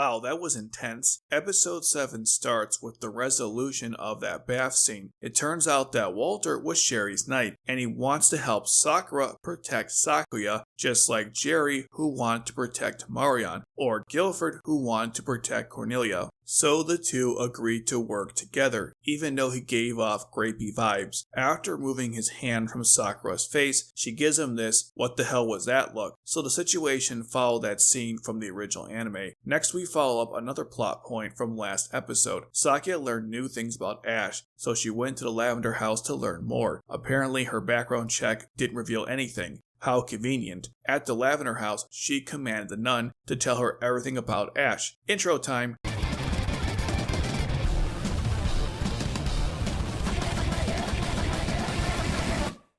Wow, that was intense. Episode 7 starts with the resolution of that bath scene. It turns out that Walter was Sherry's knight, and he wants to help Sakura protect Sakuya, just like Jerry, who wanted to protect Marion, or Guilford, who wanted to protect Cornelia. So the two agreed to work together, even though he gave off grapey vibes. After moving his hand from Sakura's face, she gives him this "what the hell was that" look. So the situation followed that scene from the original anime. Next we follow up another plot point from last episode. Sakuya learned new things about Ash, so she went to the Lavender House to learn more. Apparently her background check didn't reveal anything. How convenient. At the Lavender House, she commanded the nun to tell her everything about Ash. Intro time.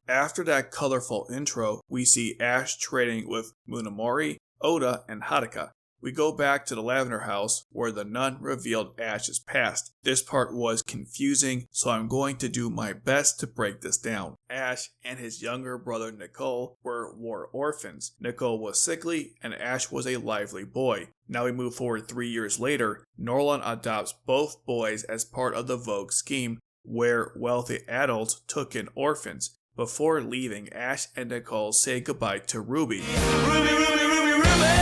After that colorful intro, we see Ash training with Munamori, Oda, and Haruka. We go back to the Lavender House, where the nun revealed Ash's past. This part was confusing, so I'm going to do my best to break this down. Ash and his younger brother Nicole were war orphans. Nicole was sickly, and Ash was a lively boy. Now we move forward 3 years later. Norlon adopts both boys as part of the Vogue scheme, where wealthy adults took in orphans. Before leaving, Ash and Nicole say goodbye to Ruby. Ruby, Ruby, Ruby, Ruby!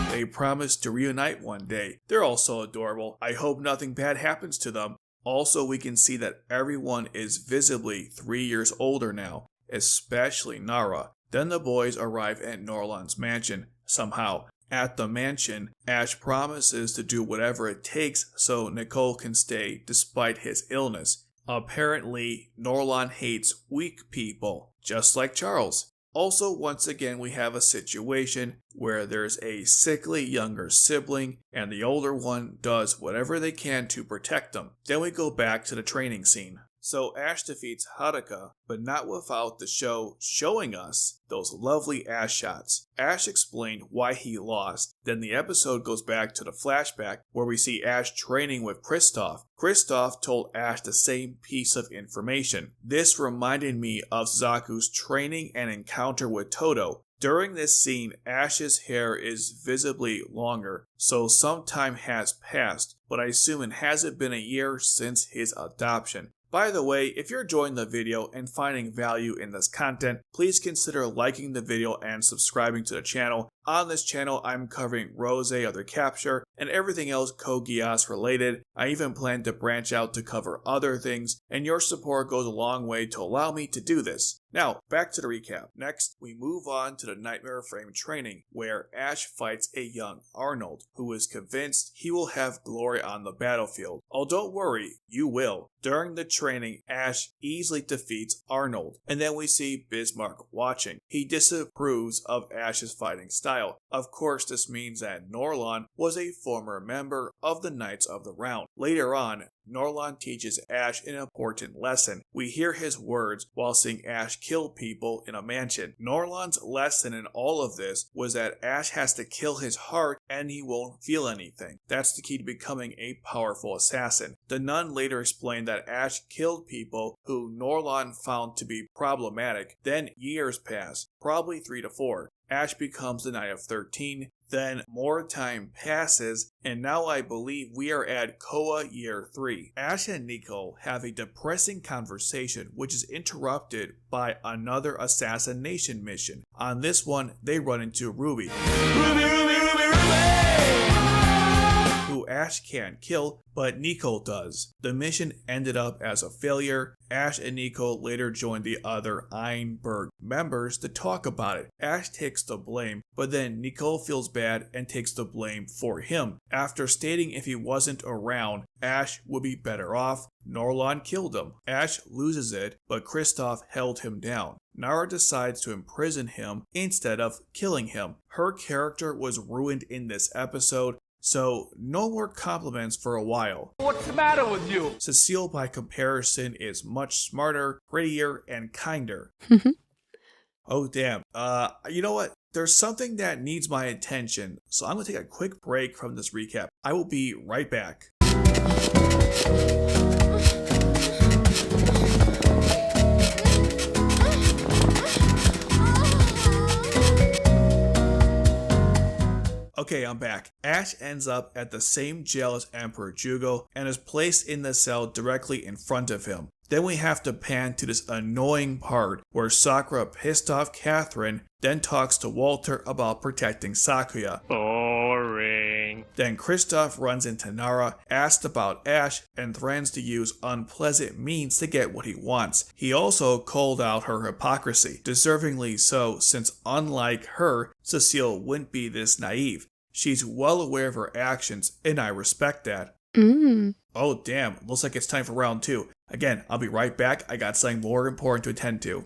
They promise to reunite one day. They're all so adorable. I hope nothing bad happens to them. Also, we can see that everyone is visibly 3 years older now, especially Nara. Then the boys arrive at Norlon's mansion, somehow. At the mansion, Ash promises to do whatever it takes so Nicole can stay despite his illness. Apparently, Norlon hates weak people, just like Charles. Also, once again, we have a situation where there's a sickly younger sibling, and the older one does whatever they can to protect them. Then we go back to the training scene. So Ash defeats Haruka, but not without the show showing us those lovely Ash shots. Ash explained why he lost. Then the episode goes back to the flashback where we see Ash training with Kristoff. Kristoff told Ash the same piece of information. This reminded me of Zaku's training and encounter with Toto. During this scene, Ash's hair is visibly longer, so some time has passed, but I assume it hasn't been a year since his adoption. By the way, if you're enjoying the video and finding value in this content, please consider liking the video and subscribing to the channel. On this channel, I'm covering Roze of Recapture and everything else Code Geass related. I even plan to branch out to cover other things, and your support goes a long way to allow me to do this. Now, back to the recap. Next, we move on to the Nightmare Frame training, where Ash fights a young Arnold, who is convinced he will have glory on the battlefield. Oh, don't worry, you will. During the training, Ash easily defeats Arnold, and then we see Bismarck watching. He disapproves of Ash's fighting style. Of course, this means that Norlon was a former member of the Knights of the Round. Later on, Norlon teaches Ash an important lesson. We hear his words while seeing Ash kill people in a mansion. Norlon's lesson in all of this was that Ash has to kill his heart and he won't feel anything. That's the key to becoming a powerful assassin. The nun later explained that Ash killed people who Norlon found to be problematic. Then years pass, probably 3 to 4. Ash becomes the Knight of 13. Then more time passes, and now I believe we are at Koa Year 3. Ash and Nico have a depressing conversation which is interrupted by another assassination mission. On this one, they run into Ruby. Ruby, Ruby, Ruby, Ruby! Who Ash can't kill, but Nico does. The mission ended up as a failure. Ash and Nico later joined the other Einberg members to talk about it. Ash takes the blame, but then Nico feels bad and takes the blame for him. After stating if he wasn't around, Ash would be better off, Norlon killed him. Ash loses it, but Kristoff held him down. Nara decides to imprison him instead of killing him. Her character was ruined in this episode, so no more compliments for a while. What's the matter with you? Cecile, by comparison, is much smarter, prettier, and kinder. Oh damn. You know what? There's something that needs my attention, so I'm gonna take a quick break from this recap. I will be right back. Okay, I'm back. Ash ends up at the same jail as Emperor Jugo and is placed in the cell directly in front of him. Then we have to pan to this annoying part where Sakura pissed off Catherine, then talks to Walter about protecting Sakuya. Boring. Then Kristoff runs into Nara, asks about Ash, and threatens to use unpleasant means to get what he wants. He also called out her hypocrisy, deservingly so, since unlike her, Cecile wouldn't be this naive. She's well aware of her actions, and I respect that. Oh damn, looks like it's time for round 2. Again, I'll be right back, I got something more important to attend to.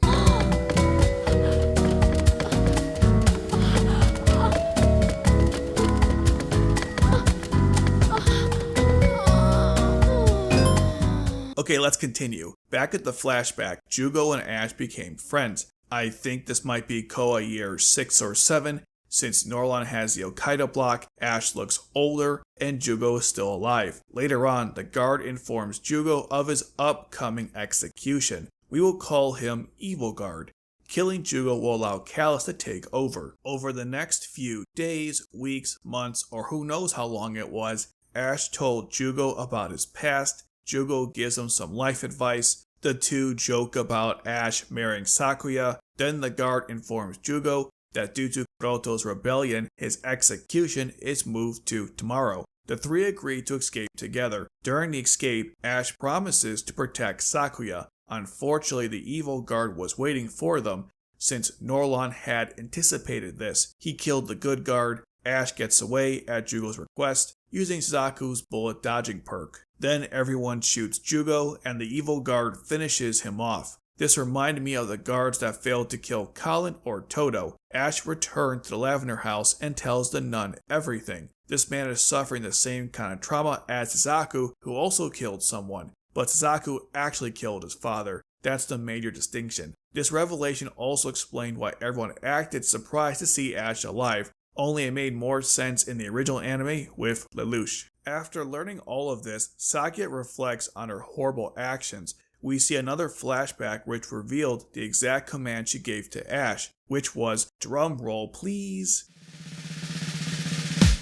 Okay, let's continue. Back at the flashback, Jugo and Ash became friends. I think this might be Koa year 6 or 7, since Norlon has the Okaido block, Ash looks older, and Jugo is still alive. Later on, the guard informs Jugo of his upcoming execution. We will call him Evil Guard. Killing Jugo will allow Callus to take over. Over the next few days, weeks, months, or who knows how long it was, Ash told Jugo about his past. Jugo gives him some life advice. The two joke about Ash marrying Sakuya. Then the guard informs Jugo that due to Kuroto's rebellion, his execution is moved to tomorrow. The three agree to escape together. During the escape, Ash promises to protect Sakuya. Unfortunately, the evil guard was waiting for them. Since Norlon had anticipated this, he killed the good guard. Ash gets away at Jugo's request, using Zaku's bullet dodging perk. Then everyone shoots Jugo, and the evil guard finishes him off. This reminded me of the guards that failed to kill Colin or Toto. Ash returns to the Lavender House and tells the nun everything. This man is suffering the same kind of trauma as Zaku, who also killed someone. But Zaku actually killed his father. That's the major distinction. This revelation also explained why everyone acted surprised to see Ash alive, only it made more sense in the original anime with Lelouch. After learning all of this, Sakuya reflects on her horrible actions. We see another flashback which revealed the exact command she gave to Ash, which was, drum roll please.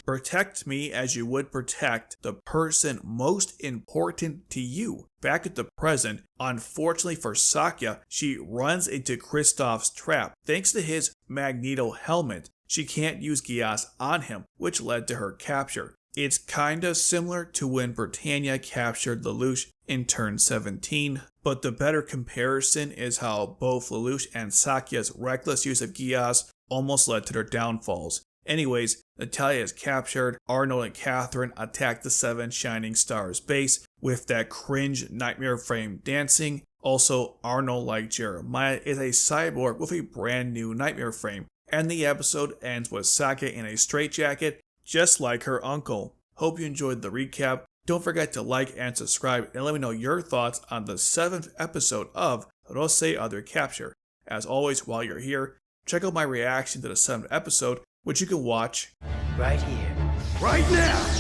Protect me as you would protect the person most important to you. Back at the present, unfortunately for Sakuya, she runs into Kristoff's trap. Thanks to his Magneto helmet, she can't use Gias on him, which led to her capture. It's kinda similar to when Britannia captured Lelouch in turn 17, but the better comparison is how both Lelouch and Sakuya's reckless use of Gias almost led to their downfalls. Anyways, Natalia is captured. Arnold and Catherine attack the Seven Shining Stars base with that cringe nightmare frame dancing. Also, Arnold, like Jeremiah, is a cyborg with a brand new nightmare frame. And the episode ends with Sakuya in a straitjacket, just like her uncle. Hope you enjoyed the recap. Don't forget to like and subscribe and let me know your thoughts on the 7th episode of Roze of Recapture. As always, while you're here, check out my reaction to the 7th episode, which you can watch right here, right now.